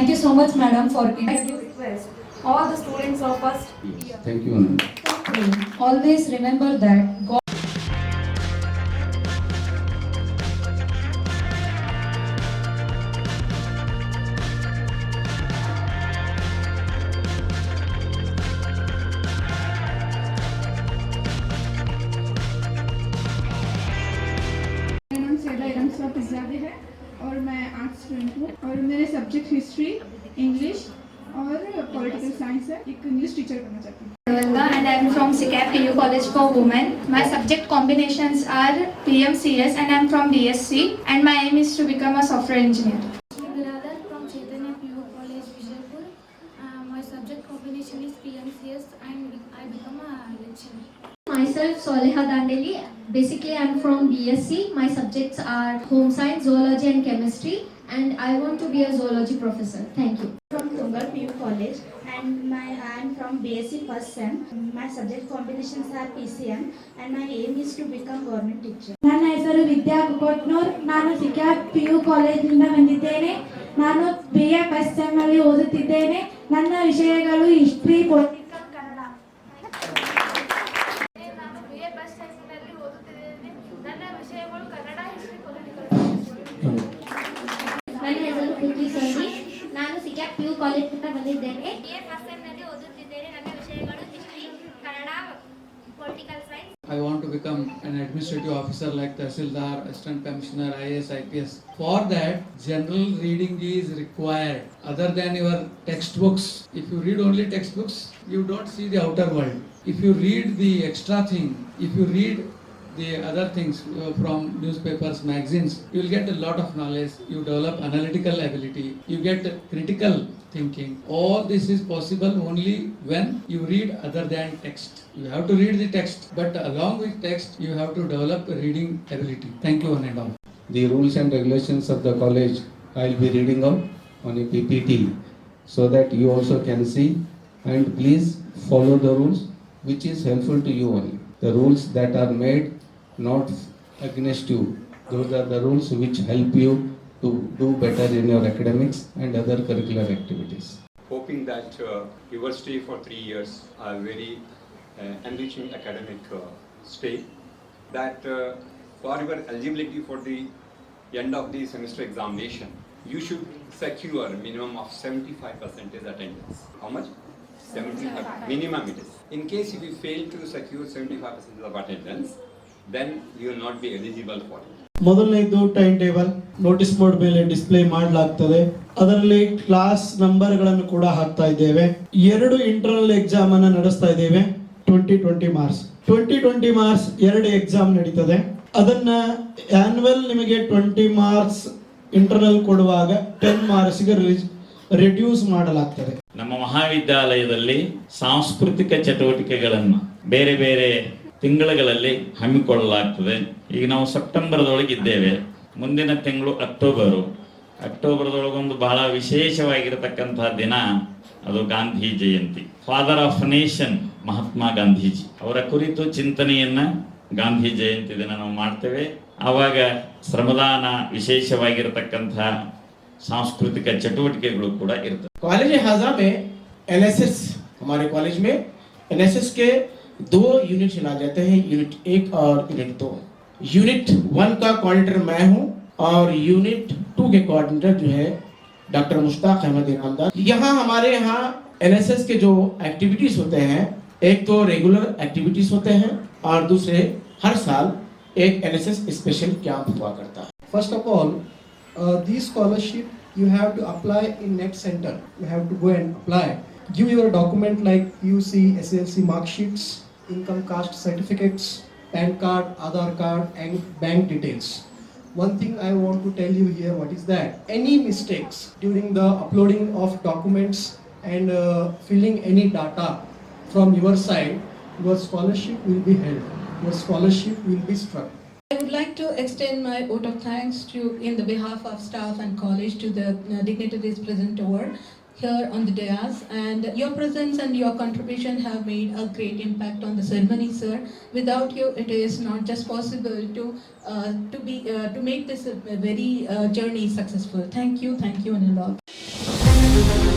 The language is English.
Thank you so much, madam, for I do request all the students of first year. Thank you, Anand. always remember that God मेरा नाम सैदा इरम पिज़्ज़ादे है और मैं arts student हूँ और मेरे सब्जेक्ट हिस्ट्री, इंग्लिश और पॉलिटिकल साइंस है। एक इंग्लिश टीचर बनना चाहती हूँ। Valda and I am from SICAP TU College for Women. My subject combinations are PMCS and I am from DSC and my aim is to become a software engineer. Biradar from Chaitanya PU College, Vijaypur. My subject combination is PMCS and I become a lecturer. Myself Soleha Dandeli. Basically I am from BSc. My subjects are home science, zoology and chemistry and I want to be a zoology professor. Thank you. From Tungal PU College and I am from BSc first sem. My subject combinations are PCM and my aim is to become government teacher. ನನ್ನ ಹೆಸರು ವಿದ್ಯಾ ಕುಕೋಟ್ನೂರ್. ನಾನು ಸಿಕ್ಯಾಪ್ PU ಕಾಲೇಜಿನಿಂದ ಬಂದಿದ್ದೇನೆ. ನಾನು BA first sem ಅಲ್ಲಿ ಓದುತ್ತಿದ್ದೇನೆ. ನನ್ನ ವಿಷಯಗಳು ಹಿಸ್ಟ್ರಿ, ಪೊಲಿಟಿಕಲ್, ಕನ್ನಡ. ನಾನು BA ಫಸ್ಟ್ ಸೆಮಿನಲ್ಲಿ ಓದುತ್ತಿದ್ದೇನೆ. ನನ್ನ ವಿಷಯಗಳು ಕನ್ನಡ, ಹಿಸ್ಟ್ರಿ, ಪೊಲಿಟಿಕಲ್. ನನ್ನ ಹೆಸರು ಪೃಥ್ವಿ ಸೋನಿ. ನಾನು ಸಿಕ್ಯಾಪ್ PU ಕಾಲೇಜಿನಿಂದ ಬಂದಿದ್ದೇನೆ. BA ಫಸ್ಟ್ ಸೆಮಿನಲ್ಲಿ ಓದುತ್ತಿದ್ದೇನೆ. ನನ್ನ ವಿಷಯಗಳು history, Kannada, political science. I want to become an administrative officer like Tahsildar, Assistant Commissioner, IAS, IPS. For that, general reading is required. Other than your textbooks, if you read only textbooks, you don't see the outer world. If you read the extra thing, if you read the other things from newspapers, magazines, you will get a lot of knowledge. You develop analytical ability. You get critical thinking. All this is possible only when you read other than text. You have to read the text, but along with text, you have to develop reading ability. Thank you, one and all. The rules and regulations of the college I will be reading out on a PPT so that you also can see, and please follow the rules which is helpful to you only. The rules that are made not against you, those are the rules which help you to do better in your academics and other curricular activities. Hoping that your stay for 3 years are very enriching academic stay, that for your eligibility for the end of the semester examination, you should secure minimum of 75% attendance. How much? 75 minimum it is. In case if you fail to secure 75% of attendance, then you will not be eligible for it. ಮೊದಲನೇದು time table notice board ಮೇಲೆ display ಮಾಡಲಾಗ್ತದೆ. ಅದರಲ್ಲಿ class ನಂಬರ್ಗಳನ್ನು ಕೂಡ ಹಾಕ್ತಾ ಇದ್ದೇವೆ. 2 internal exam ಅನ್ನು ನಡೆಸ್ತಾ ಇದ್ದೇವೆ. 2020 ಮಾರ್ಕ್ಸ್ 2020 ಮಾರ್ಕ್ಸ್ 2 ಎಕ್ಸಾಮ್ ನಡೀತದೆ. ಅದನ್ನ ಆನ್ಯುವಲ್ ನಿಮಗೆ 20 ಮಾರ್ಕ್ಸ್ ಇಂಟರ್ನಲ್ ಕೊಡುವಾಗ 10 ಮಾರ್ಕ್ಸ್ ಗೆ ರಿಡ್ಯೂಸ್ ಮಾಡಲಾಗ್ತದೆ. ನಮ್ಮ ಮಹಾವಿದ್ಯಾಲಯದಲ್ಲಿ ಸಾಂಸ್ಕೃತಿಕ ಚಟುವಟಿಕೆಗಳನ್ನು ಬೇರೆ ಬೇರೆ ತಿಂಗಳುಗಳಲ್ಲಿ ಹಮ್ಮಿಕೊಳ್ಳಲಾಗ್ತದೆ. ಈಗ ನಾವು ಸೆಪ್ಟೆಂಬರ್ದೊಳಗೆ ಇದ್ದೇವೆ. ಮುಂದಿನ ತಿಂಗಳು ಅಕ್ಟೋಬರ್ದೊಳಗೊಂದು ಬಹಳ ವಿಶೇಷವಾಗಿರತಕ್ಕಂತಹ ದಿನ, ಅದು Gandhi Jayanti. Father of nation Mahatma Gandhiji ಅವರ ಕುರಿತು ಚಿಂತನೆಯನ್ನ ಗಾಂಧಿ ಜಯಂತಿ ದಿನ ನಾವು ಮಾಡ್ತೇವೆ. ಆವಾಗ ಶ್ರಮದಾನ, ವಿಶೇಷವಾಗಿರತಕ್ಕಂತಹ सांस्कृतिक चटुवटिकेಗಳು ಕೂಡ ಇರ್ತದೆ. कॉलेज हाजा में एनएसएस, हमारे कॉलेज में एनएसएस के 2 यूनिट चला जाते हैं, यूनिट 1 और यूनिट 2. यूनिट 1 का कोऑर्डिनेटर मैं हूं और यूनिट 2 के कोऑर्डिनेटर जो है डॉक्टर मुश्ताक अहमद इनामदार. यहाँ हमारे यहाँ एनएसएस के जो एक्टिविटीज होते हैं, एक तो रेगुलर एक्टिविटीज होते हैं और दूसरे हर साल एक एनएसएस स्पेशल कैंप हुआ करता है. First of all, this scholarship you have to apply in NET center. You have to go and apply. Give your document like UC, SLC mark sheets, income caste certificates, PAN card, Aadhaar card, and bank details. One thing I want to tell you here, what is that? Any mistakes during the uploading of documents and filling any data from your side, your scholarship will be held. Your scholarship will be struck. I would like to extend my vote of thanks to, in the behalf of staff and college, to the dignitaries present over here on the dais, and your presence and your contribution have made a great impact on the ceremony, sir. Without you, it is not just possible to make this a very journey successful. Thank you and a lot. Thank you.